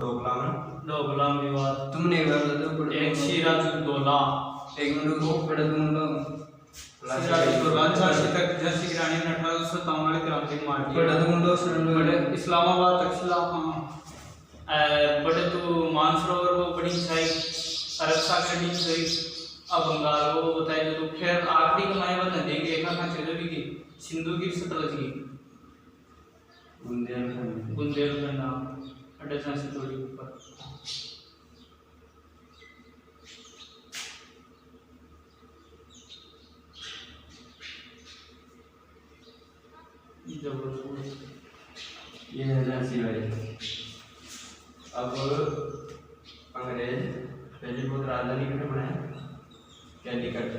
डोकला मेवात तुमने एक सिराजुद्दौला एक मिनट को पढ़ दूंगा सिराजुद्दौला झांसी तक झांसी की रानी ने 1857 में क्रांति मार दी पढ़ दूंगा सुन लो बड़े इस्लामाबाद तक बड़े तो मानसरोवर वो बड़ी छाई अरब सागर की छाई अब बंगाल वो बताए तो फिर आखिरी कमाई वाला नदी के एक खान चले भी की सिंधु की सतलज की बुंदेलखंड नाम अड्डा झांसी थोड़ी ऊपर ये है झांसी वाली। अब अंग्रेज पहली बहुत राजधानी कितने बनाया कैलीकट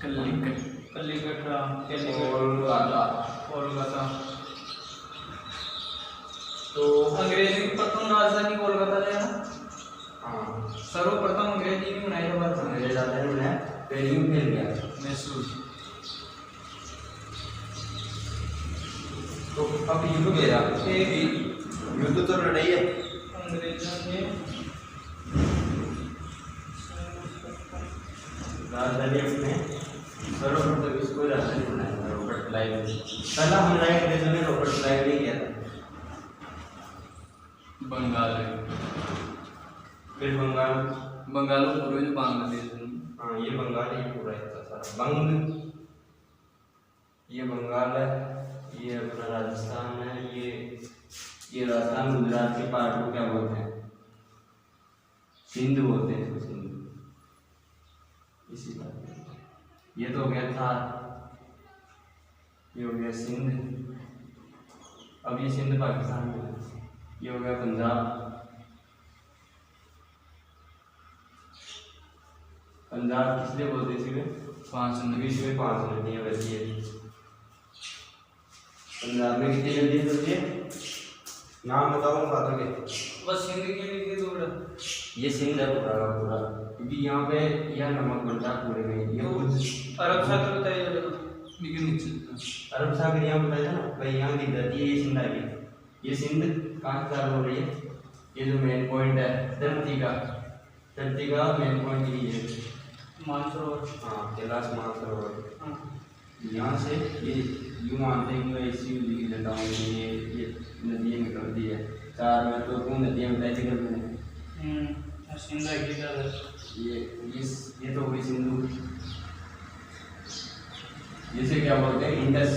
कलिकट कलिकट कोलकाता तो अंग्रेज की प्रथम राजधानी कोलकाता है ना। हाँ सर्वप्रथम अंग्रेज जी ने बनाई है भारत में अंग्रेज राजधानी बनाया पहली में फैल गया मैसूर। तो अब युद्ध गया युद्ध तो लड़ाई है अंग्रेजों ने राजधानी अपने सर्वप्रथम इसको राजधानी बनाया था रॉबर्ट क्लाइव ने। पहला हमला अंग्रेजों ने रॉबर्ट क्लाइव ने किया था बंगाल फिर बंगाल बंगाल पूर्व जो बांग्लादेश है। हाँ ये बंगाल ही पूरा इतना सारा ये बंगाल है ये अपना राजस्थान है ये राजस्थान गुजरात के पार्ट को क्या बोलते हैं सिंध बोलते हैं इसको सिंध इसी बात ये तो हो गया था ये हो गया सिंध। अब ये सिंध पाकिस्तान में है। ये हो गया पंजाब पंजाब किस लिए बोलते हैं इसमें इसमें 5 नदियाँ बहती है। पंजाब में कितनी नदियाँ चलती है नाम बताओ उन बातों के। बस सिंध के लिए थोड़ा ये सिंध है पूरा का पूरा क्योंकि यहाँ पे यह नमक बनता है पूरे में ये अरब सागर बताइए अरब सागर यहाँ बताया था ना भाई यहाँ गिर जाती है ये सिंध आगे ये सिंध कहाँ से चालू हो रही है ये जो मेन पॉइंट है धरती का मेन पॉइंट यही है मानसरोवर। हाँ कैलाश मानसरोवर यहाँ से ये यूँ मानते हैं कि ऐसी नदी की जगह में ये नदियाँ निकलती है 4 महत्वपूर्ण नदियाँ बताई थी कल मैंने सिंध ये तो हुई सिंधु जिसे क्या बोलते हैं इंडस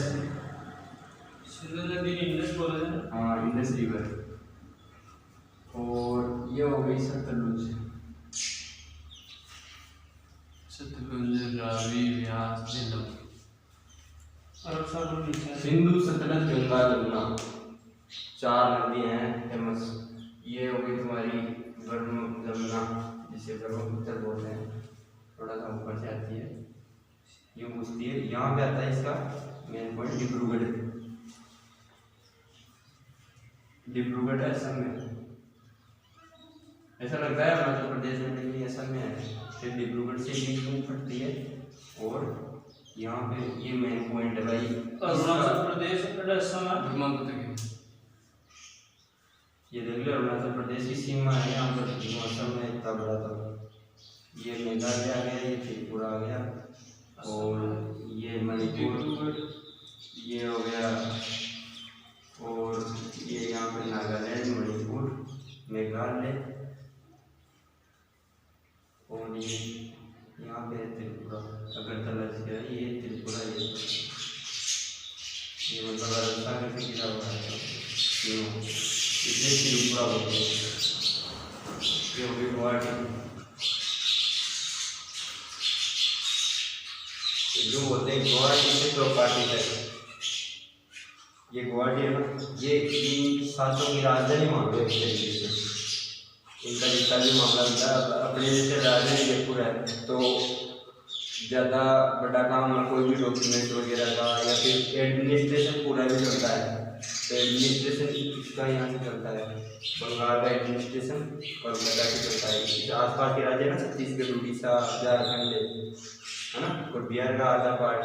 सिंधु नदी इंडस बोलते हैं। हाँ इंडस रिवर और ये हो गई सतलुज रावी व्यास झेलम अरब सागर नीचे सिंधु सतलज गंगा यमुना 4 नदियाँ हैं फेमस। ये हो गई तुम्हारी जमुना जिसे ब्रह्मपुत्र बोलते हैं थोड़ा सा ऊपर से आती है यूँ घुसती है यहाँ पे आता है इसका मेन पॉइंट डिब्रूगढ़ असम में ऐसा लगता है अरुणाचल प्रदेश में लेकिन असम में है। फिर डिब्रूगढ़ से ये फटती है और यहाँ पे ये मेन पॉइंट है भाई अरुणाचल प्रदेश असम ये देख लो अरुणाचल प्रदेश की सीमा है यहाँ पर असम में इतना बड़ा था। ये मेघालय आ गया ये त्रिपुरा आ गया और ये मणिपुर ये हो गया और ये यहाँ पे नागालैंड मणिपुर मेघालय और ये यहाँ पे त्रिपुरा अगरतला जिला ये त्रिपुरा ये मतलब राजस्थान से घिरा हुआ है इसलिए त्रिपुरा बोलते हैं। ये हो गई गुवाहाटी जो बोलते हैं गुवाहाटी से चौपाटी तक ये गुवाहाटी है ना ये इन 7 की राजधानी मान लो एक तरीके से इनका जितना भी मामला होता है अपने जैसे राजधानी जयपुर है तो ज़्यादा बड़ा काम कोई भी डॉक्यूमेंट वगैरह का या फिर एडमिनिस्ट्रेशन पूरा भी चलता है तो एडमिनिस्ट्रेशन इसका यहाँ से चलता है बंगाल का एडमिनिस्ट्रेशन कोलकाता से चलता है आसपास के राज्य ना छत्तीसगढ़ उड़ीसा झारखंड है ना और बिहार का आधा पार्ट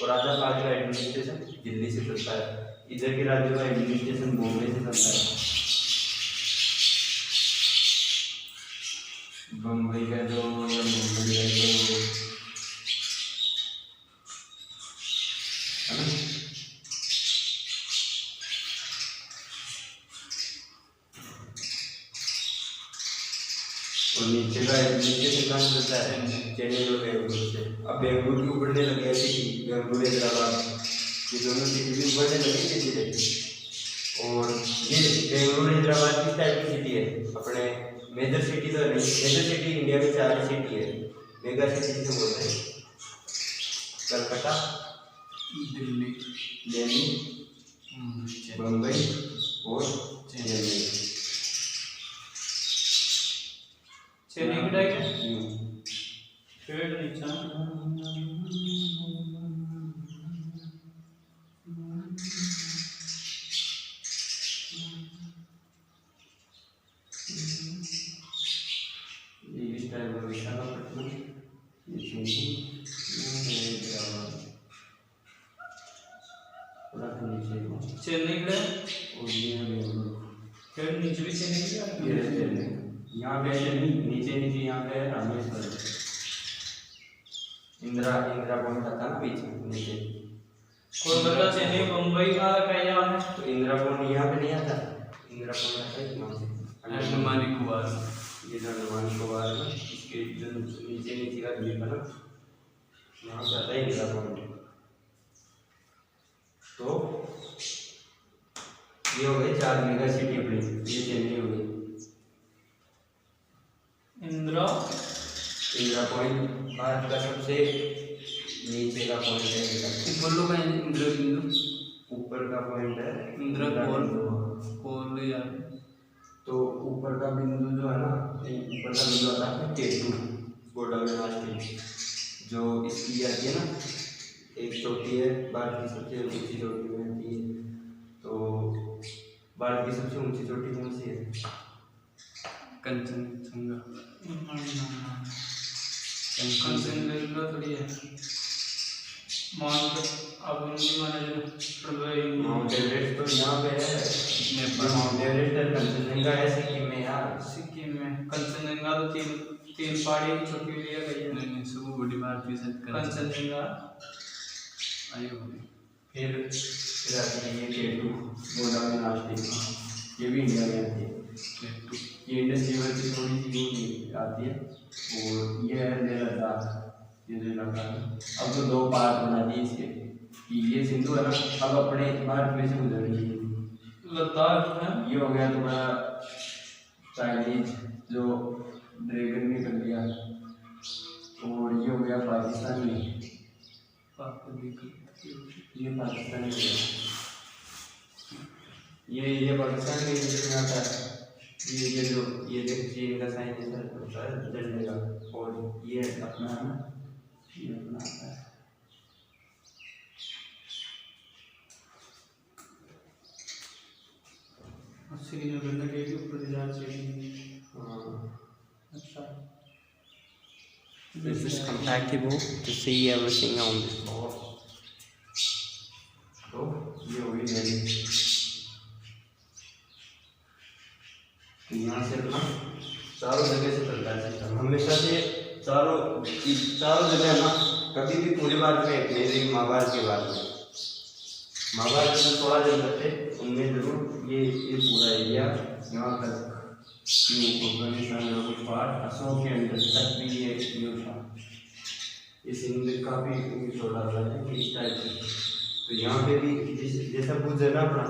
और आधा पार्ट का एडमिनिस्ट्रेशन दिल्ली से चलता है। इधर के राज्यों का एडमिनिस्ट्रेशन बॉम्बे से चलता है और नीचे से कहाँ से चलता है, चेन्नई और बेंगलुरु से। अब बेंगलुरु की उभरने लगी है सिटी, बेंगलुरु हैदराबाद, ये दोनों सिटी भी उभरने लगी धीरे धीरे। और ये बेंगलुरु हैदराबाद किस टाइप की सिटी है, अपने मेजर सिटी तो नहीं, मेजर सिटी इंडिया में 4 सिटी है, मेगा सिटी जिसे बोलते हैं, कलकत्ता, दिल्ली, दिल्ली, बम्बई और चेन्नई। चेन्नई की डाइट पेड़ नीचा इस टाइम में विशाखापट्टनम, ये चेन्नई, ये हैदराबाद, थोड़ा सा नीचे चेन्नई की और ये बेंगलुरु, पेड़ नीचे भी चेन्नई की ये चेन्नई, यहाँ पे चेन्नई, नीचे यहाँ पे रामेश्वरम, इंदिरा पॉइंट आता है ना बीच में नीचे, कोलकाता, चेन्नई, बम्बई का क्या है? तो इंदिरा पॉइंट यहाँ पे नहीं आता, इंदिरा पॉइंट आता है यहाँ से, अंडमान निकोबार, ये जो अंडमान निकोबार है ना, इसके जो नीचे का द्वीप है ना, यहाँ पे आता है इंदिरा पॉइंट। तो ये हो गई 4 मेगा सिटी अपनी, ये चेन्नई हो गई, इंदिरा पॉइंट भारत का सबसे नीचे का पॉइंट है, बोलो का इंदिरा बिंदु, ऊपर का पॉइंट है इंदिरा कोल यार। तो ऊपर का बिंदु जो है ना, ऊपर का बिंदु आता है K2 गोडामेनास्टी, जो इसकी आती है ना, एक चोटी है भारत की सबसे ऊंची चोटी में आती है। तो भारत की सबसे ऊंची चोटी कौन सी है? कंचनजंगा, कंचनजंगा थोड़ी है, माउंट एवरेस्ट तो यहाँ पे है, माउंट एवरेस्ट और कंचनजंगा है सिक्किम में यार, सिक्किम में। कंचनजंगा तो तीन पहाड़ी की चोटी लिया गई है। नहीं सब बड़ी बात भी सच कर कंचनजंगा आयो फिर आती है ये K2 गोडामेनास्टी, ये भी इंडिया में आती है, ये इंडस रिवर की थोड़ी सी दूर आती है। और ये है लेह लद्दाख, ये जो इलाका है, अब तो 2 पार्ट बना दिए इसके, कि ये सिंधु है ना, अब अपने भारत में से गुजर रही है। लद्दाख है, ये हो गया तुम्हारा चाइनीज जो ड्रैगन भी कर लिया, और ये हो गया पाकिस्तान में, ये पाकिस्तान में, ये पाकिस्तान के में आता है। ये जो ये देखो चीन का साइन इधर होता है झंडे का, और ये अपना है ना, ये अपना आता है। श्रीनगर में के ऊपर जा चाहिए। अच्छा, This is compatible to see everything on this board. तो ये हो गई दिल्ली, यहाँ से अपना चारों जगह से चलता है सिस्टम, हमेशा से चारों जगह ना, कभी भी पूरे भारत में एक नहीं, महाभारत के बाद में, महाभारत में 16 जनपद थे, उनमें जरूर ये पूरा एरिया यहाँ तक अफगानिस्तान में कुछ पार्ट अशोक के अंदर तक भी ये था, इस हिंद का भी छोड़ा हुआ है कि इस टाइप से। तो यहाँ पे भी जैसा भुज है ना, अपना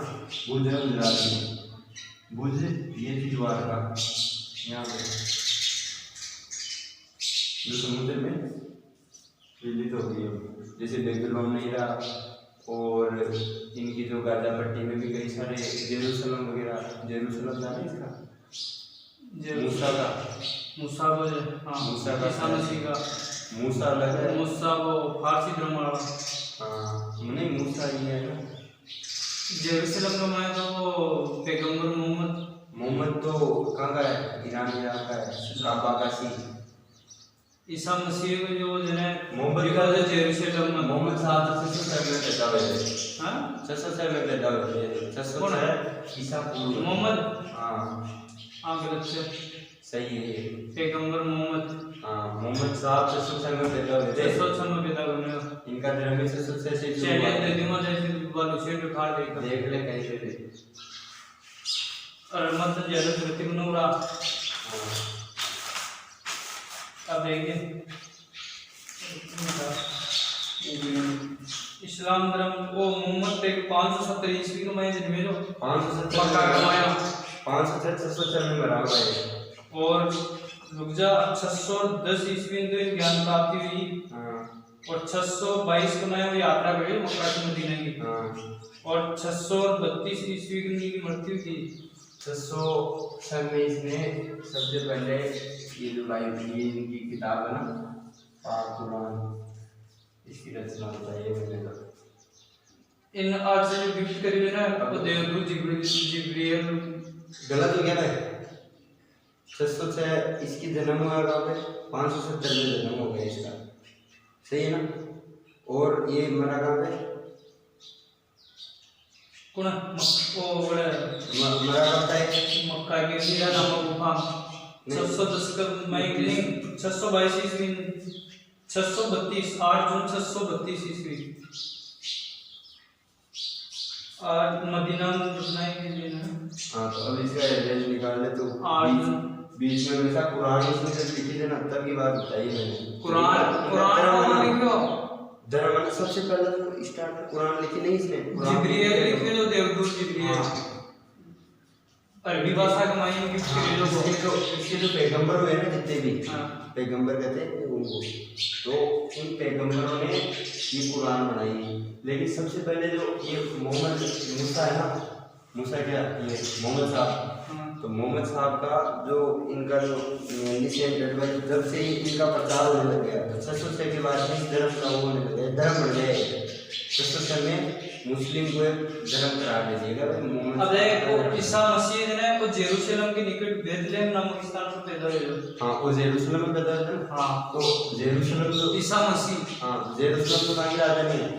भुज है गुजरात में, भुज ये थी द्वारका, यहाँ पे जो समुद्र में विलीन हो गई है, जैसे बेबीलोन नहीं रहा, और इनकी जो गाजा पट्टी में भी कई सारे जेरूसलम वगैरह, जेरूसलम जाना इसका मूसा का, मूसा को, हाँ मूसा का, ईसा मसीह का, मूसा अलग है, मूसा वो फारसी धर्म वाला, हाँ नहीं मूसा ये है ना, जेरूसलम का मैं तो वो पैगंबर मोहम्मद तो कहाँ का है, ईरान का है, काबा का सी, ईसा मसीह को जो है मोहम्मद का जो जेरूसलम में मोहम्मद साहब 600 में पैदा हुए थे, हाँ 600 में पैदा हुए थे, 600 है ईसा पूर्व, मोहम्मद, हाँ गलत से सही है ये, पैगंबर मोहम्मद, हाँ मोहम्मद साहब 600 में पैदा हुए थे, 600 में पैदा हुए हैं। इनका जन्म 600 से चले दे दिमाग जैसे बालू से उठा देगा, देख ले कैसे थे, और मत जरूर रहती मनूरा अब देखिए इस्लाम धर्म को मोहम्मद पे 570 ईस्वी को मैं जन्मे जो 570 मक्का कमाया 570 में बराबर है। और रुक जा 610 ईस्वी में तो इनकी ज्ञान प्राप्ति हुई हाँ और 622 को मैं वो यात्रा करी मक्का से मदीना की हाँ। और 632 ईस्वी को इनकी मृत्यु की। 600 सन में इसने सबसे पहले ये जो ये इनकी किताब है ना पाक कुरान, इसकी रचना बताइए मैंने तो इन आज से जो गिफ्ट करी है ना वो देवदूत जिब्रील गलत हो गया ना। 606 इसकी जन्म हुआ कहाँ पे 570 में जन्म हो गया इसका, सही है ना। और ये मरा कहाँ पे कौन वो बड़ा मरा कब है मक्का के सीरा नामक गुफा 610 का मैं लिंक 622 ईस्वी 632 8 जून 632 ईस्वी आज मदीना में रुकने के लिए ना। हाँ तो अब इसका एड्रेस निकाल ले तो आज बीच में हमेशा कुरान इसमें जब लिखी थी ना तब की बात बताई मैंने। कुरान कौन लिखो धर्म ने सबसे पहले तो स्टार्ट में कुरान लिखी नहीं इसने, जिब्रील लिखे जो देवदूत जिब्रील अरबी भाषा के मायने गिफ्ट करे जो इसके जो पैगंबर हुए ना जितने भी हाँ। पैगंबर कहते हैं उनको, तो इन पैगंबरों ने ये कुरान बनाई। लेकिन सबसे पहले जो ये मोहम्मद मूसा है ना, मूसा क्या ये मोहम्मद साहब, तो मोहम्मद साहब का जो इनका जो जब से इनका प्रचार होने लग गया 606 के बाद में धर्म का होने लग गया, धर्म बढ़ गया 606 में मुस्लिम को धर्म करार दे दिएगा भाई मोहम्मद। अब देखो ईसा मसीह ने वो जेरूशलेम के निकट बेथलेहम नामक स्थान पर पैदा हुए। हाँ वो जेरूशलेम में पैदा हुए ना। हाँ तो जेरूशलेम तो ईसा मसीह हाँ जेरूशलेम तो कहाँ की राजधानी है,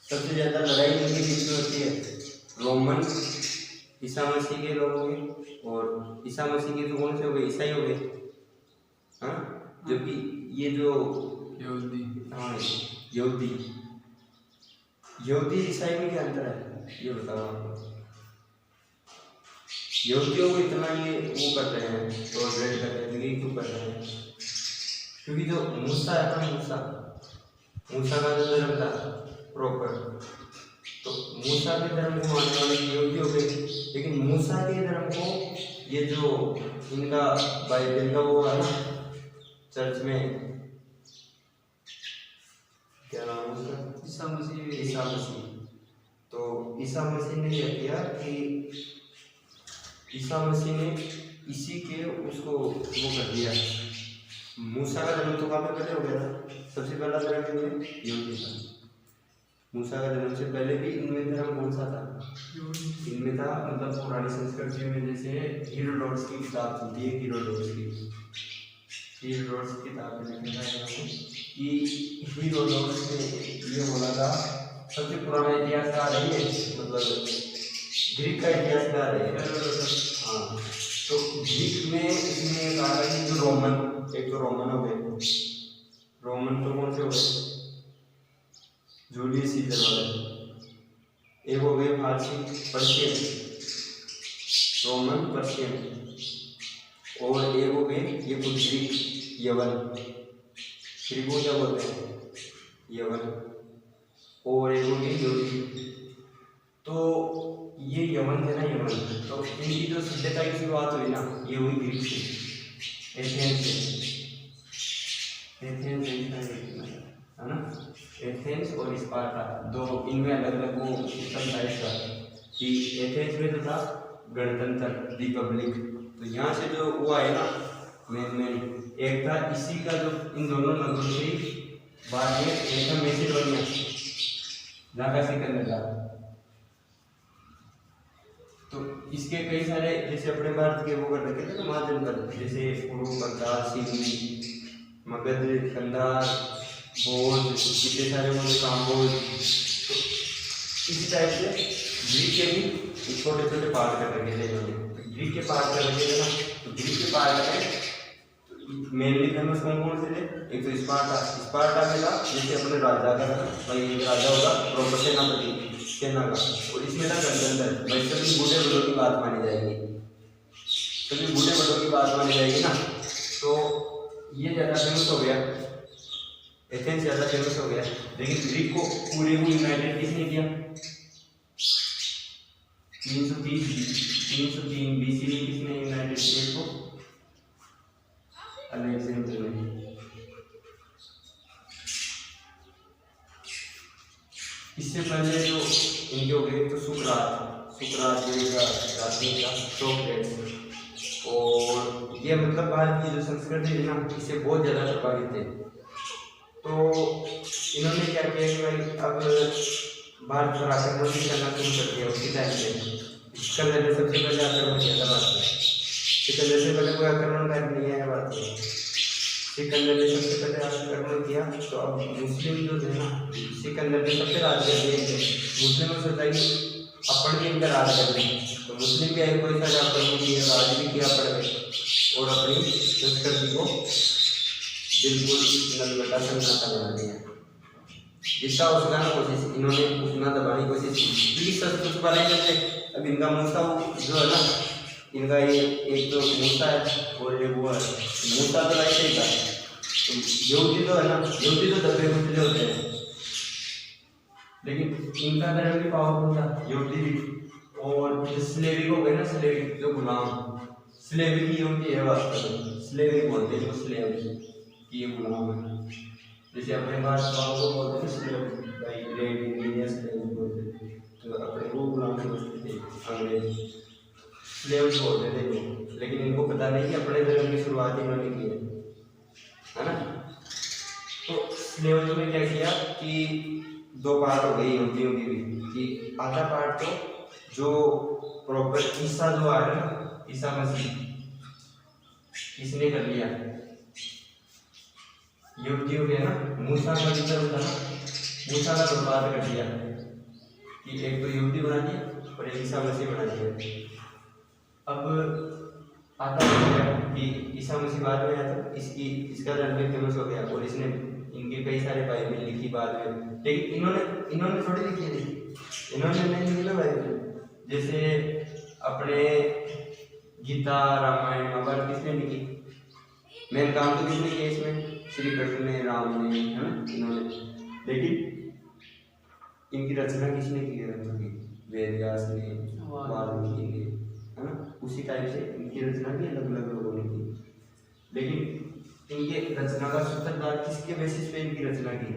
सबसे ज्यादा लड़ाई इनके बीच में होती है रोमन ईसा मसीह के लोग हो गए और ईसा मसीह के तो कौन से हो गए ईसाई हो गए। हाँ जबकि ये जो यहूदी हाँ यहूदी ईसाई में क्या अंतर है ये बताओ आपको। यहूदियों को इतना ये वो कर रहे हैं टॉलरेट कर रहे हैं, लेकिन क्यों कर रहे हैं क्योंकि जो मूसा है ना मूसा का जो धर्म था प्रॉपर, तो मूसा के धर्म को मानने वाले यहूदी हो गए। लेकिन मूसा के धर्म को ये जो इनका बाइबल का वो है ना चर्च में क्या नाम है उसका ईसा मसीह ईसा मसीह, तो ईसा मसीह ने क्या किया कि ईसा मसीह ने इसी के उसको वो कर दिया। मूसा का जन्म तो काफी पहले हो गया था, सबसे पहला धर्म इनमें यहूदी था। मूसा का जन्म से पहले भी इनमें धर्म कौन सा था, इनमें था मतलब पुरानी संस्कृति में जैसे हीरोडोटस की किताब चलती है, हीरोडोटस की किताब में लिखा है कि हीरोडोटस ने ये बोला था सबसे पुराना इतिहासकार है ये, मतलब ग्रीक का इतिहासकार है। हाँ तो ग्रीक में इसने कहा था कि जो रोमन एक तो रोमन हो गए, रोमन तो कौन से हो गए जूलियस सीजर वाले, एक हो गए फारसी पर्शियन रोमन पर्शियन, और एक हो गए ये कुछ ग्रीक यवन, ग्रीको क्या बोलते हैं यवन, और एक हो गए यहूदी। तो ये यवन थे ना यवन, तो इनकी जो सभ्यता की शुरुआत हुई ना ये हुई ग्रीक से, एथेंस है ना, एथेंस और स्पार्टा दो इनमें अलग अलग वो सिस्टम था इसका कि एथेंस में तो था गणतंत्र रिपब्लिक, तो यहाँ से जो वो आए ना मेन एक था इसी का जो इन दोनों नगरों से बाद में एक था मैसिडोनिया जहाँ का सिकंदर था। तो इसके कई सारे जैसे अपने भारत के वो कर रखे थे ना महाजनपद, जैसे पूर्व बंगाल सिंधी मगध कंधार बोध कितने सारे वो काम्बोज, तो इसी टाइप से ग्रीक के भी छोटे छोटे पार्ट कर रखे थे इन्होंने। ग्रीक के पार्ट कर रखे थे ना, तो ग्रीक के पार्ट में मेनली फेमस कौन कौन से थे, एक तो स्पार्टा में था जैसे अपने राजा का था भाई, एक राजा होगा प्रॉपर सेनापति सेना का, और इसमें था गणतंत्र भाई, सभी बूढ़े बड़ों की बात मानी जाएगी, सभी बूढ़े बड़ों की बात मानी जाएगी ना। तो ये ज़्यादा फेमस हो गया, एथेंस ज़्यादा फेमस हो गया। लेकिन ग्रीक को पूरे को यूनाइटेड किसने किया? 303 BC में किसने यूनाइटेड किया इसको? अलेक्जेंडर ने। इससे पहले जो इनके हो गए तो सुकरात जो दार्शनिक था, सोक्रेटिस। और ये मतलब भारत की जो संस्कृति थी ना, इससे बहुत ज़्यादा प्रभावित थे। तो इन्होंने क्या किया कि भाई अब भारत पर आक्रमण भी करना शुरू कर दिया उसी टाइम पे। सिकंदर ने सबसे पहले आक्रमण किया था भारत पर। सिकंदर से पहले कोई आक्रमणकारी नहीं आया भारत में, सिकंदर ने सबसे पहले आक्रमण किया। तो अब मुस्लिम जो थे ना, सिकंदर ने सबसे राज कर दिए थे। मुस्लिमों से बताइए अपन भी इनका राज कर दिए, तो मुस्लिम क्या है कोई सा आक्रमण किया, राज भी किया पड़ गए और अपनी संस्कृति को बिल्कुल नलबटा सन्नाटा बना दिया। जितना उसका कोशिश इन्होंने उतना दबाने की कोशिश की, क्योंकि सच कुछ वाले जैसे अब इनका मूसा जो है ना, इनका ये एक तो मूसा है और ये वो है। मूसा तो ऐसे ही था, तो यहूदी तो है ना, यहूदी तो दबे कुचले होते हैं, लेकिन इनका धर्म भी पावरफुल था, यहूदी भी। और स्लेविक हो गए ना, स्लेविक जो गुलाम, स्लेविक की यूनिटी है वास्तव में, स्लेविक बोलते हैं जो स्लेव की ये गुलाम है। जैसे अपने भाषाओं को बोलते हैं स्लेव, भाई ग्रेट इंडियन स्लेव बोलते थे, तो अपने वो गुलाम समझते थे अंग्रेज, स्लेव बोलते थे वो। लेकिन इनको पता नहीं कि अपने धर्म की शुरुआत इन्होंने की है ना। तो स्लेव में क्या किया कि दो पार्ट हो गई यहूदियों की भी, कि आधा पार्ट तो जो प्रॉपर ईसा जो आ रहा है, ईसा मसीह इसने कर लिया यहूदियों के ना। मूसा का जो धर्म था ना, मूसा का बर्बाद कर दिया कि एक तो यहूदी बना दिया और एक ईसा मसीह बना दिया। अब आता है कि ईसा मसीह बाद में आया था, इसका धर्म भी फेमस हो गया और इसने इनके कई सारे बाइबल लिखी बाद में। लेकिन इन्होंने थोड़ी लिखी थी, इन्होंने नहीं लिखी ना बाइबल। जैसे अपने गीता, रामायण, महाभारत किसने लिखी? मेन काम तो किसने किया इसमें? श्री कृष्ण ने, राम ने, है ना, इन्होंने। लेकिन इनकी रचना किसने की है? वेद व्यास ने, वाल्मीकि ने, है ना। उसी टाइप से इनकी रचना भी अलग अलग लोगों ने की। लेकिन इनके रचना का सूत्रधार किसके बेसिस पे इनकी रचना की?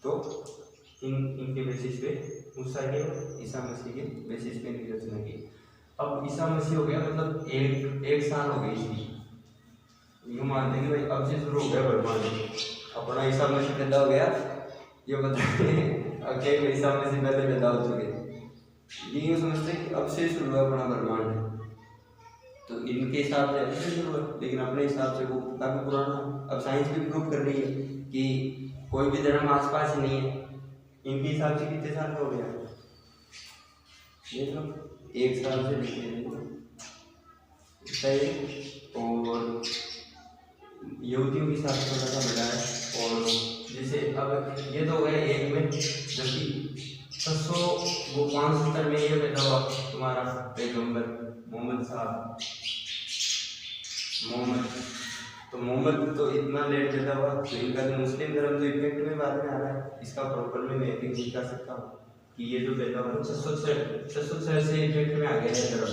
तो इनके बेसिस पे मूसा के, ईसा मसीह के बेसिस पे इनकी रचना की। अब ईसा मसीह हो गया, मतलब एक साल हो गई इसकी। ये मानते हैं कि भाई अब से शुरू हो गया ब्रह्मांड, अपना ईसा मसीह पैदा हो गया। ये बताइए अकेले ईसा मसीह पहले पैदा हो चुके, ये समझते कि अब से शुरू हुआ अपना ब्रह्मांड। तो इनके हिसाब से अब से शुरू हुआ, लेकिन अपने हिसाब से वो काफी पुराना। अब साइंस भी प्रूव कर रही है कि कोई भी धर्म आसपास ही नहीं है। इनके हिसाब से कितने साल हो गया? ये तो 1 साल से लेके और यहूदियों के साथ थोड़ा सा बड़ा है। और जैसे अब ये तो गए एक में, जबकि 570 में ये पैदा हुआ तुम्हारा पैगंबर मोहम्मद साहब, मोहम्मद। तो मोहम्मद तो इतना लेट पैदा हुआ, तो इनका तो मुस्लिम धर्म तो इफेक्ट में बाद में आ रहा है। इसका प्रॉपर में मैपिंग नहीं कर सकता हूँ कि ये जो पैदा हुआ 606 से इफेक्ट में आ गया है धर्म।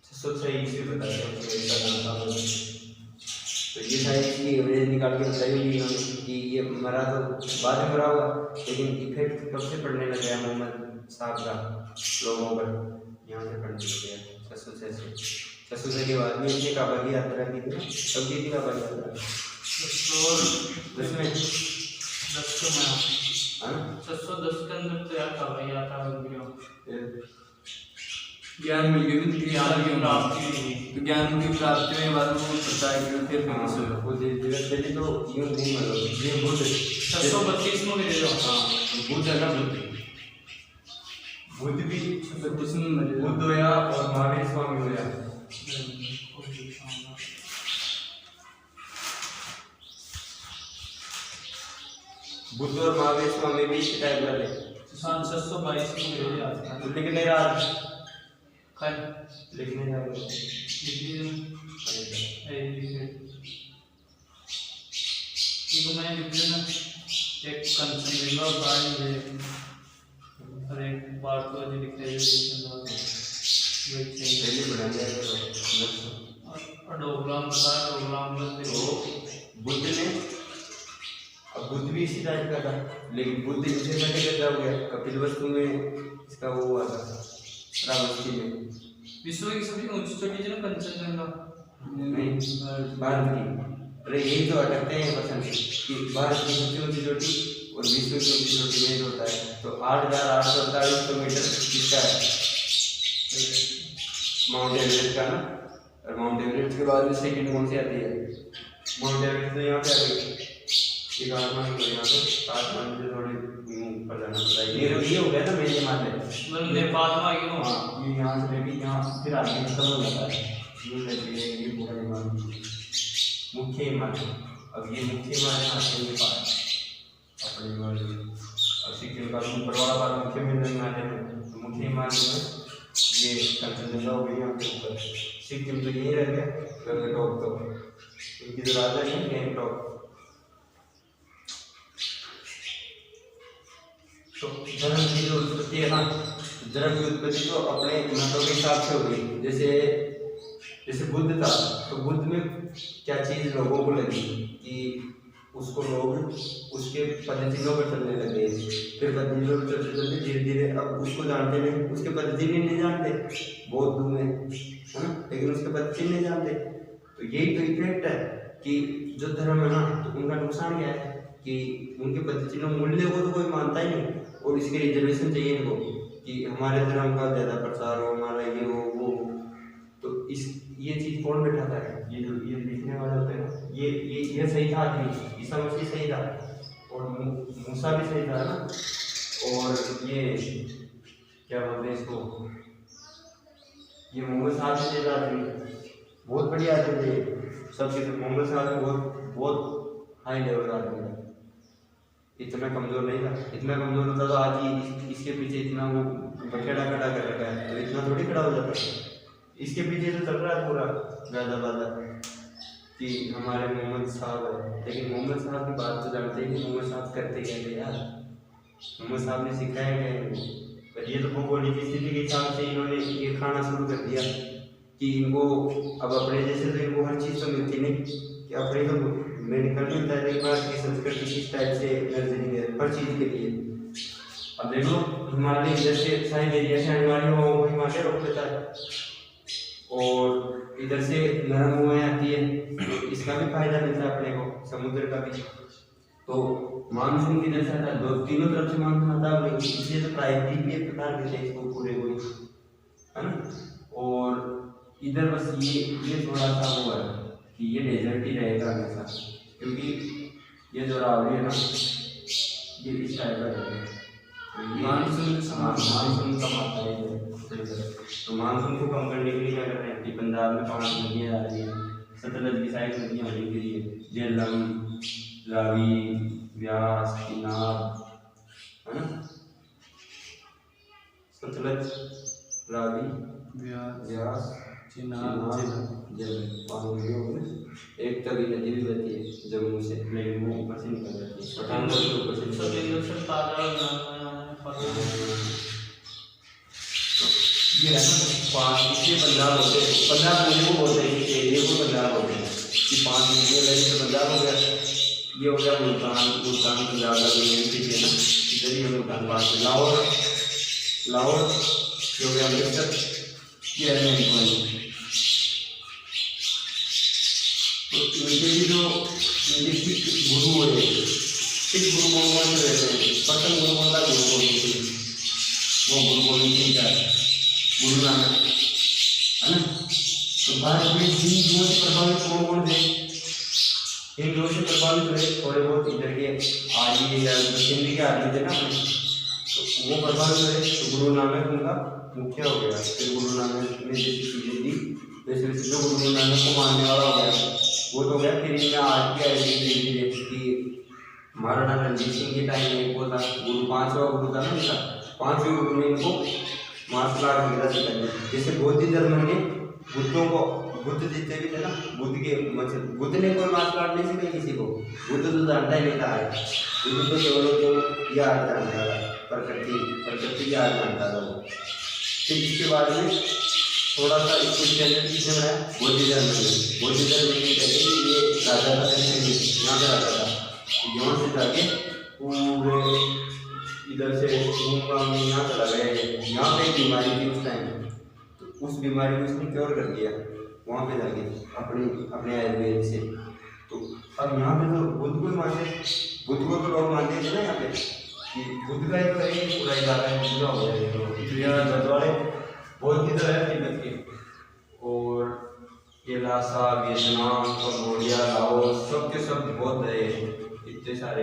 606 ईस्वी बताते हैं। तो ये शायद इसकी एवरेज निकाल के बताई हुई इन्होंने कि ये मरा तो बाद में मरा हुआ, लेकिन इफेक्ट कब से पड़ने लग गया मोहम्मद साहब का लोगों पर? यहाँ से पड़ने लग गया 606 के बाद में इसने काबा की यात्रा की थी। कब की थी काबा की यात्रा? 610 में, 610 के अंदर तो यार काबा की यात्रा हो गई। ज्ञान मिल गई, ज्ञान की प्राप्ति हुई। तो ज्ञान की प्राप्ति में बाद में वो प्रचार किया, फिर फेमस हुआ। वो धीरे तो यूं नहीं मतलब ये बुद्ध 632 में मिले। हाँ बुद्ध है ना, बुद्ध भी 632 में मरे। बुद्ध होया और महावीर स्वामी होया। बुद्ध और महावीर स्वामी भी इसी टाइप वाले 622 में मिले। बुद्ध के नहीं राज कल लिखने जाएगा इनको मैं लिख लेना एक कंसर्न लेगा और बाहर ले और एक बार को जो लिख रहे हैं वेट चाहिए पहले बढ़ा जाएगा और डोग्राम बता डोग्राम में तो बुद्ध ने अब बुद्ध भी इसी टाइप का था लेकिन बुद्ध इसे मैंने कैसा हो गया कपिल वस्तु में इसका वो हुआ था श्रावस्ती में विश्व की सबसे ऊंची चोटी जो कंचनजंगा नहीं भारत की अरे यही तो अटकते हैं पसंद कि भारत की सबसे ऊंची चोटी और विश्व की ऊंची चोटी में होता है तो 8,848 किलोमीटर किसका है माउंट एवरेस्ट का ना और माउंट एवरेस्ट के बाद में सेकंड कौन सी आती है माउंट एवरेस्ट तो यहाँ पे आ गई एक आसमान को यहाँ पे आसमान से थोड़ी ऊपर जाना पड़ता है ये हो गया ना मेरे हिमालय मतलब नेपाल में आई हूँ हाँ ये यहाँ से लेके यहाँ फिर आगे खत्म हो जाता है ये लेके ये पूरा हिमालय मुख्य हिमालय अब ये मुख्य हिमालय आते हैं नेपाल अपने हिमालय अब सिक्किम का ऊपर वाला पार मुख्य हिमालय में तो मुख्य हिमालय में ये कंचनजंगा हो गई यहाँ पे ऊपर सिक्किम तो यही रह गया गंगटोक तो इनकी जो राजधानी है गंगटोक तो धर्म की जो उत्पत्ति है ना धर्म की उत्पत्ति तो अपने मतों के हिसाब से हो गई जैसे बुद्ध था तो बुद्ध में क्या चीज लोगों को लगी कि उसको लोग उसके पद्धतियों पर चलने लगे फिर पद्धतियों पर चलते चलते धीरे धीरे अब उसको जानते नहीं उसके पद्धति नहीं जानते बहुत दूर में है ना लेकिन उसके पद्धति नहीं जानते तो यही तो इफेक्ट है कि जो धर्म है ना तो उनका नुकसान क्या है कि उनके पद्धति मूल्य को तो कोई मानता ही नहीं और इसके रिजर्वेशन चाहिए इनको कि हमारे धर्म का ज़्यादा प्रचार हो हमारा ये हो वो हो तो इस ये चीज़ कौन बैठाता है ये जो ये लिखने वाले होते हैं ना ये सही था आदमी ईसा मसीह सही था और मूसा भी सही था ना और ये क्या बोलते हैं इसको ये मोहम्मद साहब भी सही था आदमी बहुत बढ़िया आदमी थे सबसे मोहम्मद साहब बहुत हाई लेवल का आदमी था इतना कमजोर नहीं था इतना कमजोर होता तो आज ही इसके पीछे इतना वो बखेड़ा खड़ा कर रखा है तो इतना थोड़ी खड़ा हो जाता इसके पीछे तो चल रहा है पूरा गाजा बाजा कि हमारे मोहम्मद साहब है लेकिन मोहम्मद साहब की बात तो जानते हैं कि मोहम्मद साहब करते क्या थे यार मोहम्मद साहब ने सिखाया क्या है पर ये तो भौगोलिक स्थिति के हिसाब से इन्होंने ये खाना शुरू कर दिया कि इनको अब अपने जैसे तो इनको हर चीज़ तो मिलती नहीं कि अपने तो मेडिकल मिलता है लेकिन भारत की संस्कृति किस टाइप से नर्सरी है हर चीज़ के लिए अब देखो हिमालय इधर से साइड एरिया से आने वाली हवा को हिमालय रोक लेता है और इधर से नरम हवाएं आती है तो इसका भी फायदा मिलता है अपने को समुद्र का भी तो मानसून किधर से आता है दो तीनों तरफ से मानसून आता है इसलिए तो प्राकृतिक भी एक प्रकार के थे इसको पूरे को है ना और इधर बस ये थोड़ा सा वो है कि ये डेजर्ट ही रहेगा हमेशा क्योंकि ये जो रावड़ी है ना ये इस टाइप का रहेगा मानसून कम आता है तो मानसून को कम करने के लिए क्या कर रहे हैं कि पंजाब में 5 नदियाँ आ रही हैं सतलज की साइड नदियाँ होने के लिए झेलम रावी व्यास चिनाब है ना सतलज रावी व्यास चिनाब एक तभी नदी भी बहती है जम्मू से लेकिन वो ऊपर से निकल जाती है पठानकोट के ऊपर से ये है ना इसलिए पंजाब होते हैं पंजाब मुझे को बोलते हैं इस एरिया को पंजाब होते हैं कि 5 नदियाँ वैसे तो पंजाब हो गया ये हो गया मुल्तान पंजाब का जो मेन सिटी है ना इधर ही है मुल्तान पास में लाहौर ये हो गया अमृतसर ये है मेन पॉइंट तो इनके भी जो इनके सिख गुरु है सिख गुरु कौन से रहते हैं प्रथम गुरु कौन था गुरु गोविंद सिंह वो गुरु गोविंद सिंह का गुरु नानक है ना तो भारत में हिंदुओं से प्रभावित कौन थे हिंदुओं से प्रभावित हुए थोड़े बहुत इधर के आर्य या सिंधी के आर्य थे ना तो वो प्रभावित हुए तो गुरु नानक उनका मुख्य हो गया फिर गुरु नानक ने जैसी चीजें दी वैसे वैसे जो गुरु नानक को मानने वाला हो गया वो तो गया फिर इनमें आज की आइडेंटिटी कि महाराणा रणजीत सिंह के टाइम में वो था गुरु 5वां गुरु था ना इनका 5वें गुरु ने इनको मार्शल आर्ट वगैरह सिखाते हैं। जैसे बौद्ध धर्म में बुद्धों को, बुद्ध जितने भी थे ना, बुद्ध ने कोई मार्शल आर्ट नहीं सिखाई किसी को। बुद्ध तो जानता ही नहीं था, बुद्ध तो केवल तो यह आर्ट जानता था, प्रकृति की आर्ट जानता था वो। फिर इसके बाद में थोड़ा सा इसको चैनल किसने बनाया, बौद्ध धर्म में। बौद्ध धर्म में कहते हैं ये राजा था, यहाँ पे राजा था, यहाँ से जाके पूरे इधर से यहाँ चला गया। यहाँ पे एक बीमारी थी उस टाइम, तो उस बीमारी को उसने क्योर कर दिया वहाँ पे जाके अपने आयुर्वेद से। तो अब यहाँ पे तो बुद्ध को मानते, बुद्ध को तो लोग मानते थे ना यहाँ पे कि बुद्ध का ही तो एक पूरा इलाका है, पूरा हो जाएगा। तो यहाँ दरबारे बहुत इधर है तिब्बत के, और ये लासा, वियतनाम, कंबोडिया, लाओस, सब के सब बौद्ध है इतने सारे।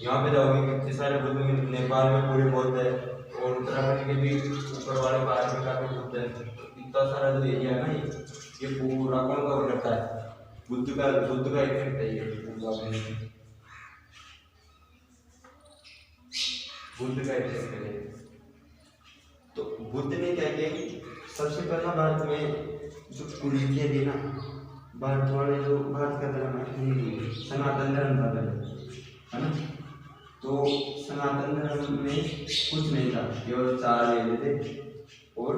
यहाँ पे जाओगे कितने सारे बुद्ध में, नेपाल में पूरे बौद्ध है, और उत्तराखंड के भी ऊपर वाले पहाड़ में काफी बुद्ध है। इतना सारा जो एरिया है ना, ये पूरा कौन कवर करता है, बुद्ध का इफेक्ट है ये बुद्ध का इफेक्ट है। तो बुद्ध ने क्या किया कि सबसे पहला भारत में जो कुरीतियाँ थी ना, भारत वाले जो भारत का धर्म है हिंदू, सनातन धर्म का धर्म है ना, तो सनातन धर्म में कुछ नहीं था, केवल 4 वेद थे और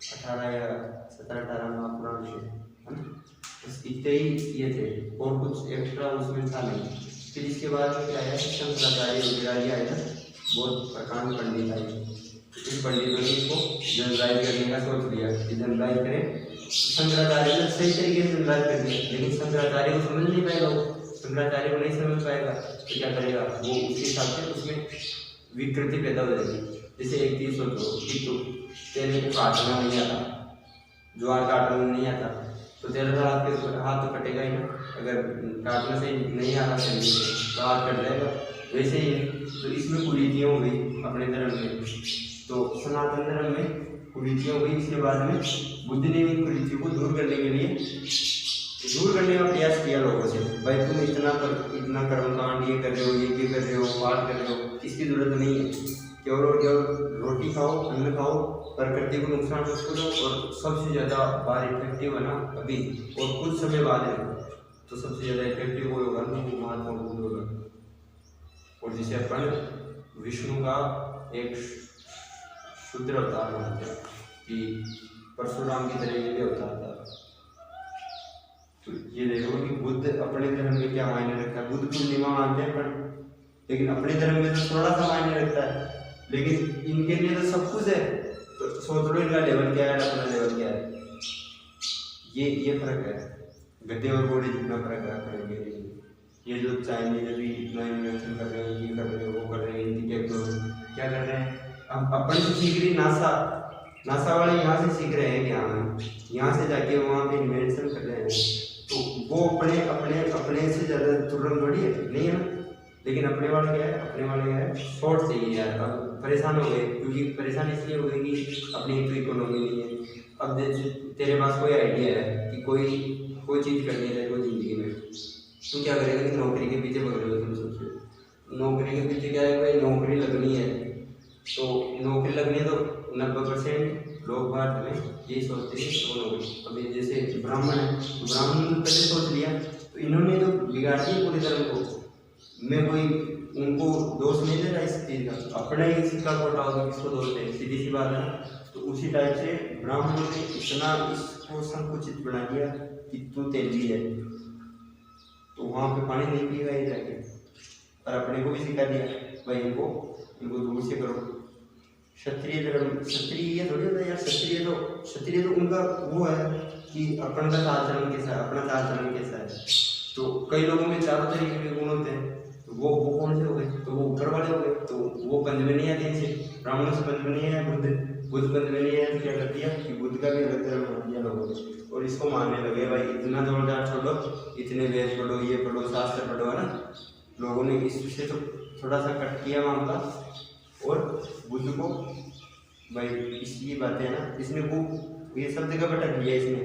18 या 17-18 महापुराण थे, है ना, बस इतने ही ये थे, और कुछ एक्स्ट्रा उसमें था नहीं। फिर इसके बाद में क्या है, शंकराचार्य वगैरह आए ना, बहुत प्रकांड पंडित आए। इन पंडितों ने इसको जनरलाइज करने का सोच लिया कि जनरलाइज करें। शंकराचार्य ने सही तरीके से जनरलाइज कर दिया, लेकिन शंकराचार्य को समझ नहीं पाएगा, शंकराचार्य को नहीं समझ पाएगा तो क्या करेगा वो, उसके हिसाब से उसमें विकृति पैदा हो जाएगी। जैसे एक चीज सोचो कि तो तेरे को काटना नहीं आता, ज्वार काटना नहीं आता, तो तेरा हाथ तो कटेगा ही ना। अगर काटना से नहीं आ रहा तो हाथ कट जाएगा। वैसे ही तो इसमें कुरीतियाँ हो गई अपने धर्म में, तो सनातन धर्म में कुरीतियाँ हो गई। इसके बाद में बुद्ध ने इन कुरीतियों को दूर करने के लिए दूर करने का प्रयास किया लोगों से। भाई तुम इतना कर्मकांड ये कर रहे हो, ये कर रहे हो, पाठ कर रहे हो, इसकी जरूरत नहीं है। केवल और केवल रोटी खाओ, अन्न खाओ, प्रकृति को नुकसान मत करो, और सबसे ज़्यादा बाहर इफेक्टिव है ना अभी और कुछ समय बाद है तो सबसे ज़्यादा इफेक्टिव वो होगा ना, वो महात्मा बुद्ध होगा। और जिसे अपन विष्णु का एक शुद्ध अवतार मानते हैं कि परशुराम की तरह ये भी अवतार था। तो ये देखो कि बुद्ध अपने धर्म में क्या मायने रखता है। बुद्ध पूर्णिमा मानते हैं पर, लेकिन अपने धर्म में तो थोड़ा सा मायने रखता है, लेकिन इनके लिए तो सब कुछ है। तो सोच लो इनका लेवल क्या है, अपना लेवल क्या है। ये फर्क है, गद्दे और घोड़े जितना फर्क है। ये जो चाइनीज अभी इतना इन्वेंशन कर रहे हैं, ये कर रहे हैं, वो कर रहे हैं, इनकी टेक्नोलॉजी क्या कर रहे हैं, हम अपन से सीख रही नासा वाले यहाँ से सीख रहे हैं कि यहाँ से जाके वहाँ पे इन्वेंशन कर रहे हैं। तो वो अपने से ज़्यादा तुरंत थोड़ी है, नहीं है ना। लेकिन अपने वाले क्या है, शॉर्ट चाहिए यार। अब परेशान हो गए, क्योंकि परेशान इसलिए हो गए कि अपनी एक तो इकोनॉमी नहीं है। अब तेरे पास कोई आइडिया है कि कोई चीज़ करनी है कोई ज़िंदगी में, तो क्या करेगा कि नौकरी के पीछे भाग रहे हो तुम सबसे। नौकरी के पीछे क्या है भाई, नौकरी लगनी है। तो नौकरी लगनी है तो 90% लोग भारत में यही सोचते हैं तो नौकरी। अभी जैसे ब्राह्मण है तो ब्राह्मण ने पहले सोच लिया, तो इन्होंने तो बिगाड़ दिया पूरे धर्म को। मैं कोई उनको दोष नहीं दे रहा इस चीज़ का, अपने ही सिक्का कोटा होगा किसको दोष दे, सीधी सी बात है ना। तो उसी टाइप से ब्राह्मणों ने इतना इसको संकुचित बना दिया कि तू तेजी है तो वहाँ पे पानी नहीं पिएगा ये जाके। और अपने को भी सिखा दिया भाई इनको दूर से करो। क्षत्रिय धर्म, क्षत्रिय थोड़ी होता है यार, क्षत्रिय तो उनका वो है कि अपना चाल चलन कैसा है, अपना चाल चलन कैसा है। तो कई लोगों में चारों तरीके के गुण होते हैं, तो वो कौन से हो गए, तो वो ऊपर वाले हो गए। तो वो पंच में नहीं आते इनसे, ब्राह्मणों से पंच में नहीं आया, बुद्ध पंच में नहीं आया। तो क्या कर दिया कि बुद्ध का भी अलग धर्म बना दिया लोगों ने, और इसको मानने लगे भाई इतना जोरदार छोड़ो, इतने वेद पढ़ो, ये पढ़ो, शास्त्र पढ़ो, है ना। लोगों ने इससे तो थोड़ा सा कट किया मामला, और बुद्ध को भाई इसलिए बातें है ना, इसने वो ये सब जगह भटक लिया, इसने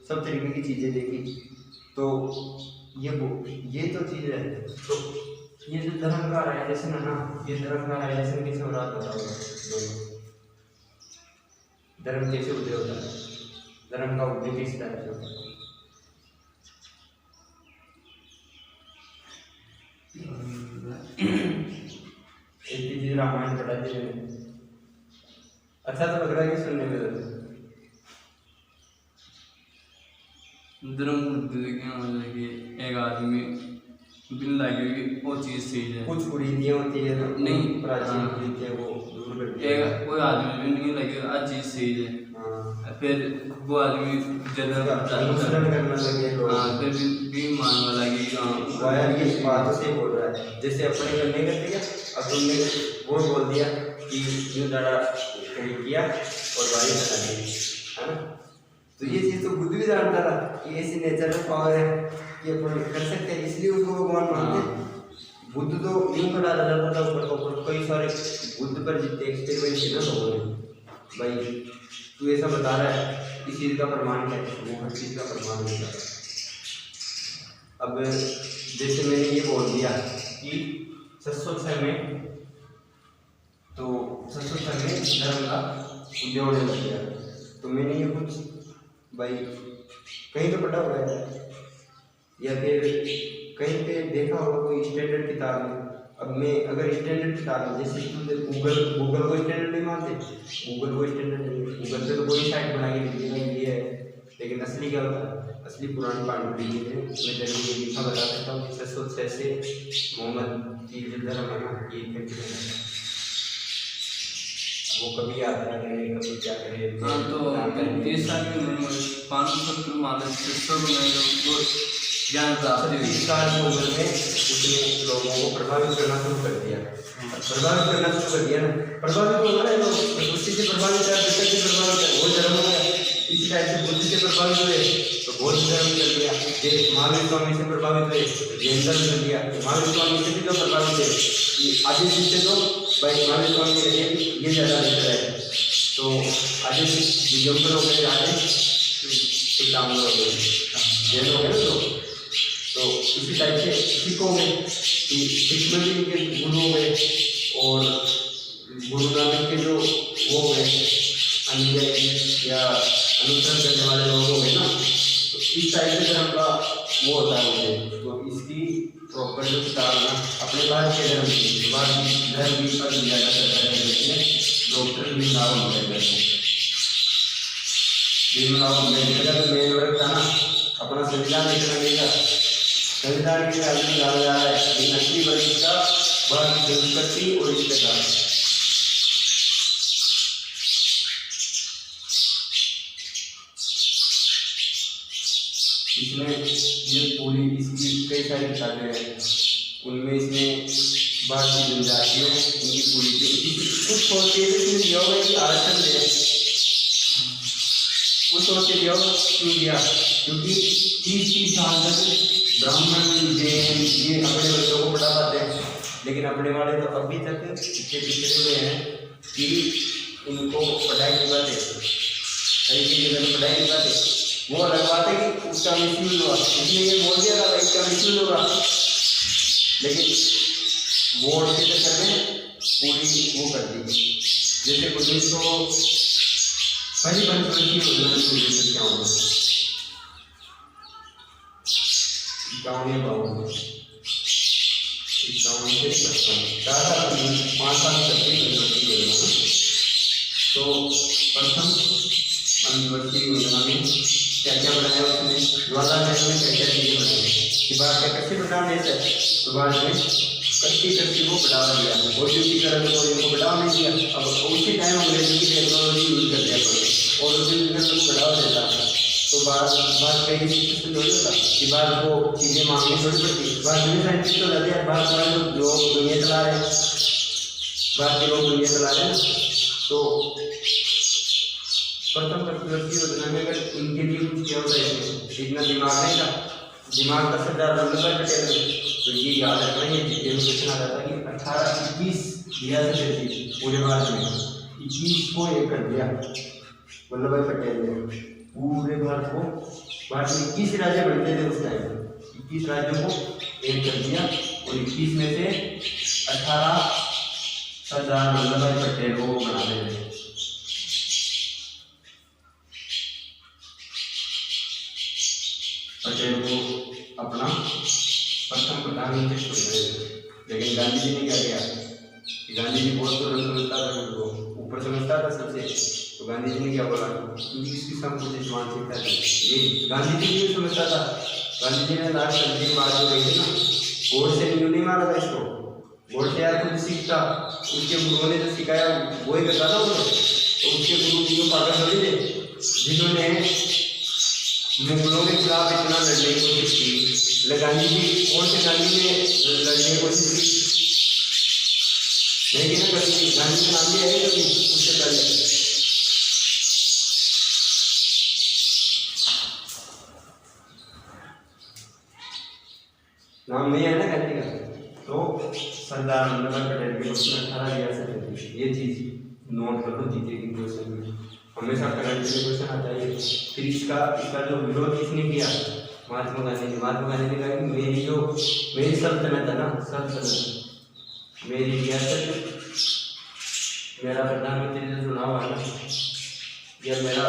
सब तरीके की चीज़ें देखी। तो ये तो चीज़ है। तो ये जो धर्म का राइजेशन है ना, ये धर्म का राइजेशन कैसे हो रहा था धर्म कैसे उदय होता है, धर्म का उदय किस टाइप से होता है? एक चीज रामायण पढ़ा थी मैंने, अच्छा तो लग रहा है कि सुनने में धर्म उदय क्या मतलब कि एक आदमी बिन लागे कि वो चीज सही है, कुछ कुरीतियाँ होती है ना, नहीं, प्राचीन हाँ। कुरीतियाँ वो दूर करती है। एक कोई आदमी भी नहीं लगे आज चीज सही है, हाँ, फिर वो आदमी जन्म अनुसरण करने लगे लोग। हाँ, फिर भी मानने लगे कि हाँ वो यार ये बातों से बोल रहा है, जैसे अपने करने का दिया, अब तुमने वो बोल दिया कि यूँ ज़्यादा कहीं किया और बारिश बना दी, है ना? तो ये चीज़ तो बुद्ध भी जानता था कि ऐसी नेचर में पावर है कि अपन कर सकते हैं, इसलिए उसको भगवान मानते हैं। बुद्ध तो यूँ का डाला जाता था ऊपर ऊपर, कई सारे बुद्ध पर जितने एक्सपेरिमेंट किए ना लोगों ने, भाई तू ऐसा बता रहा है, इस चीज़ का प्रमाण क्या है, वो हर चीज़ का प्रमाण नहीं था। अब जैसे मैंने ये बोल दिया कि 606 में, तो 606 में धर्म का उदय होने लग गया, तो मैंने ये कुछ भाई कहीं तो पढ़ा हुआ है या फिर कहीं पे देखा होगा कोई स्टैंडर्ड किताब में। अब मैं अगर स्टैंडर्ड किताब में, जैसे गूगल को स्टैंडर्ड नहीं मानते, गूगल को स्टैंडर्ड नहीं, गूगल पे तो कोई साइट बना के लिख देगा ये है, लेकिन असली क्या होता है, असली पुरानी पांडुलिपि में मैं तेरे को लिखा बता सकता हूँ 606 से मोहम्मद की जो धर्म है ना, ये वो कभी आता है कभी क्या करे। हाँ, तो 30 साल की उम्र में 570 मानव सब वो ज्ञान प्राप्त हुई। 30 साल की उम्र में उसने लोगों को प्रभावित करना शुरू कर दिया, प्रभावित करना शुरू कर दिया ना, प्रभावित हो गए लोग, बुद्धि से प्रभावित है, विषय से प्रभावित है, वो धर्म हो गया। इसी टाइप से बुद्धि से प्रभावित हुए तो बौद्ध धर्म कर दिया, महावीर स्वामी से प्रभावित हुए जैन धर्म कर दिया, महावीर स्वामी से भी जो प्रभावित है आधे शिष्य तो भाई महावीर स्वामी के लिए ये ज़्यादा बेहतर है, तो आधे दिगंबर हो गए, आधे श्रीराम हो गए, जैन हो गए ना। तो इसी टाइप से सिखों में कि सिख में भी इनके गुरु हो गए और गुरु नानक के जो वो हो गए अनुयायी या अनुसरण करने वाले लोग हो गए ना, तो इस टाइप से धर्म का वो होता है मुझे। तो इसकी प्रॉपर जो किताब है ना, अपने भारत के धर्म की धर्म की पर दिया जा सकता है, डॉक्टर भीमराव अम्बेडकर का मेन वर्क था ना, अपना संविधान लिखना नहीं था, संविधान के राज्य में डाला जा रहा है लेकिन असली वर्ग का भारत संस्कृति और इष्टता। इसमें ये पूरी इसकी कई सारी किताबें हैं, उनमें इसने भारतीय जनजातियों उनकी पूरी कुछ सोचते दिया होगा कि आरक्षण दे, कुछ सोचते दिया होगा क्यों दिया, क्योंकि 30 साल तक ब्राह्मण जैन ये अपने बच्चों को पढ़ा पाते हैं, लेकिन अपने वाले तो अभी तक पिछड़े हुए हैं कि उनको पढ़ाई नहीं पाते, सही जगह में पढ़ाई नहीं पाते। वो अलग बात है कि उसका मिसयूज हुआ, इसलिए ये बोल दिया था इसका मिसयूज होगा, लेकिन वोट के चक्कर में पूरी वो कर दी। जैसे 1955 की योजना क्या होगा, गाँव में गाँव से 5 साल करके यूनिवर्सिटी योजना। तो प्रथम यूनिवर्सिटी योजना में क्या क्या बनाया उसने, ज्वाला में क्या क्या चीज़ें बनाई कि बाद में कृषि प्रधान देश है, तो बाद में कृषि को बढ़ावा दिया, औद्योगिकरण को इनको बढ़ावा नहीं दिया। अब उसी टाइम अंग्रेजी की टेक्नोलॉजी यूज कर दिया और औद्योगिकरण को बढ़ावा देता था, तो बात कहीं थोड़ी होता कि बाद वो चीज़ें मांगनी थोड़ी पड़ती, बाद में साइंटिस्ट हो जाते हैं, बाद में लोग दुनिया चला रहे हैं, बाद के लोग दुनिया चला रहे हैं। तो प्रथम कृषि योजना में अगर इनके लिए कुछ किया होता है, इतना दिमाग नहीं था, दिमाग का सरदार वल्लभ भाई पटेल, तो ये याद रखना है जीके में क्वेश्चन आ जाता है कि 18-21 दिया था पूरे भारत में, 21 को एक कर दिया वल्लभ भाई पटेल ने, पूरे भारत को, भारत में 21 राज्य बनते थे उस टाइम, 21 राज्यों को एक कर दिया और 21 में से 18 सरदार वल्लभ भाई पटेल को बना देते। पटेल को अपना प्रथम प्रधानमंत्री चुन रहे। लेकिन गांधी जी ने क्या किया कि गांधी जी बहुत तो समझता था, उनको ऊपर समझता था सबसे, तो गांधी जी ने क्या बोला, क्योंकि इसकी संकुचित मानसिकता थी, ये गांधी जी नहीं समझता था। गांधी जी ने लास्ट तंजीम मार जो रही थी ना, बोर्ड से नहीं मारा था इसको, बोर्ड से यार खुद सीखता, उसके गुरुओं ने जो सिखाया वही करता था वो। तो उसके गुरु जी को पागल थोड़ी थे जिन्होंने मुगलों के खिलाफ इतना लड़ने की कोशिश की। गांधी जी कौन से गांधी ने लड़ने की कोशिश की नहीं की ना, कभी गांधी का नाम भी है कभी उससे पहले। नाम नहीं है ना गांधी का। तो सरदार वल्लभ भाई पटेल के उसमें 18 रियासतें थी, ये चीज नोट कर लो जीके की क्वेश्चन में हमेशा करंट में क्वेश्चन आता है। फिर इसका जो विरोध किसने किया, महात्मा गांधी ने। महात्मा गांधी ने कहा कि मेरी सल्तनत है ना, सल्तनत मेरी रियासत, मेरा प्रधानमंत्री जो चुनाव है ना, यह मेरा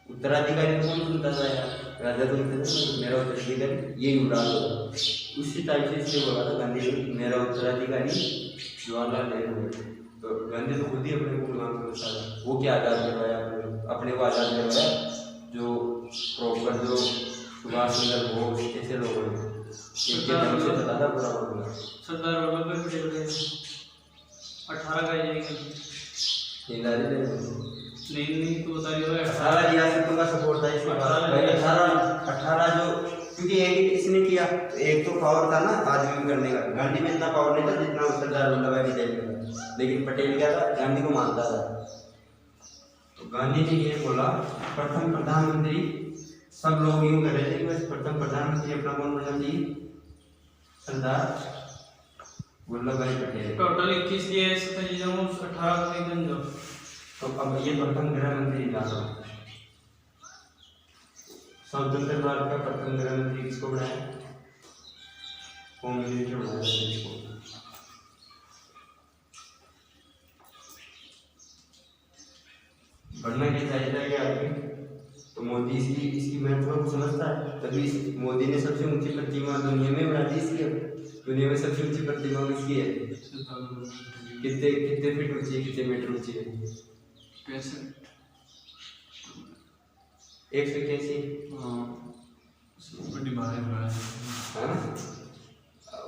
उत्तराधिकारी कौन चुनता था यार, राजा तो मेरा उत्तराधिकारी ये युवराज होगा। उसी टाइप से इसलिए बोला था गांधी ने मेरा उत्तराधिकारी जवाहरलाल नेहरू। तो गांधी तो खुद ही अपने को गुलाम समझता था। वो क्या आज़ाद करवाया, अपने को आज़ाद करवाया, जो प्रॉपर जो सुभाष चंद्र बोस ऐसे लोगों ने इनके नाम से चला था पूरा मामला। सरदार वल्लभ भाई पटेल के 18 का जाएगा नहीं तो बताइए 18 रियासतों का सपोर्ट था इसके बाद। 18 जो, क्योंकि एक इसने किया, एक तो पावर था ना आदमी करने का, गांधी में इतना पावर नहीं था जितना सरदार वल्लभ भाई पटेल में था। लेकिन पटेल क्या था, गांधी को मानता था। तो गांधी जी ने बोला प्रथम प्रधानमंत्री, सब लोग यूं कर रहे थे कि बस प्रथम प्रधानमंत्री अपना कौन बनना चाहिए, सरदार वल्लभ भाई पटेल। टोटल 21 लिए 18 का एकदम जो। तो अब ये प्रथम गृह मंत्री डाला, स्वतंत्र भारत का प्रथम गृह मंत्री किसको बनाया, होम मिनिस्टर बनाया इसको। बढ़ना क्या चाहिए था कि आदमी, तो मोदी इसकी महत्व को समझता है, तभी मोदी ने सबसे ऊंची प्रतिमा दुनिया में बना दी इसकी। दुनिया में सबसे ऊंची प्रतिमा किसकी है, कितने फीट ऊंची है, कितने मीटर ऊंची है, 181। हाँ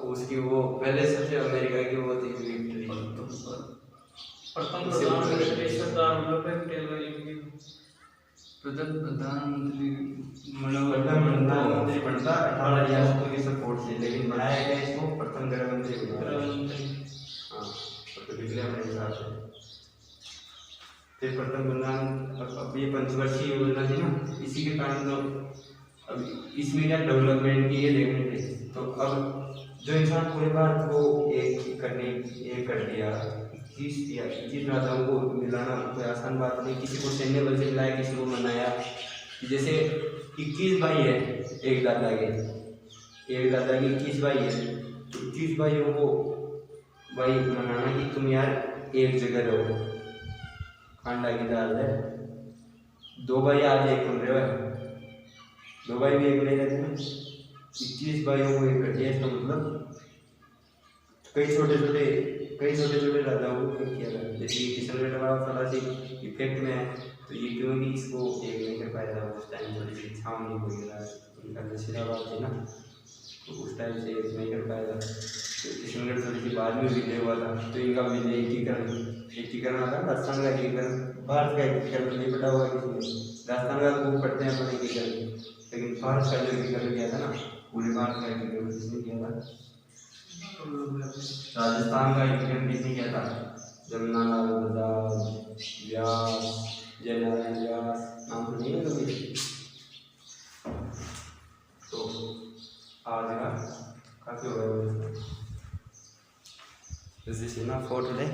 उसकी वो पहले सबसे अमेरिका की वो थी विक्ट्री। प्रथम प्रधानमंत्री सरदार वल्लभ भाई पटेल प्रधानमंत्री बनता 18 रियासतों के सपोर्ट से, लेकिन बनाया गया इसको प्रथम गृह मंत्री बनाया। हाँ तो पिछले अपने हिसाब से फिर प्रथम प्रधान। अब ये पंचवर्षीय योजना थी ना, इसी के कारण तो अब इसमें क्या डेवलपमेंट की ये देखने थे। तो अब जो इंसान पूरे भारत को एक कर दिया, 21 राजाओं को मिलाना कोई आसान बात नहीं। किसी को सैन्य बल से मिलाया, किसी को मनाया। जैसे 21 भाई है एक दादा के 21 भाई है, तो 21 भाइयों को भाई मनाना कि तुम यार एक जगह रहो। अंडा की दाल है, 2 भाई आज एक बन रहे हो, 2 भाई भी एक नहीं रहते ना। 21 भाइयों को एक कर दिया, इसका मतलब कई छोटे छोटे राजाओं को किया था। जैसे किशनगढ़ वाला थोड़ा सी इफेक्ट में है, तो ये क्योंकि इसको एक नहीं कर पाया था उस टाइम, थोड़ी सी छाव नहीं हुई था, उनका नशीलाबाद थी ना, तो उस टाइम से नहीं कर पाया था। तो किशनगढ़ थोड़ी सी बाद में विलय हुआ था, तो इनका विलय एकीकरण आता है। राजस्थान का एकीकरण, भारत का एकीकरण नहीं पता हुआ किसी ने। राजस्थान का खूब पढ़ते हैं अपने एकीकरण, लेकिन भारत का जो एकीकरण किया था ना, पूरे भारत का एकीकरण किसने किया था, राजस्थान का एकीकरण किसने किया था, जमनालाल व्यास, जयनारायण व्यास, नाम सुनिए कभी। तो आज का काफी हो गया, जैसे ना फोटो ले।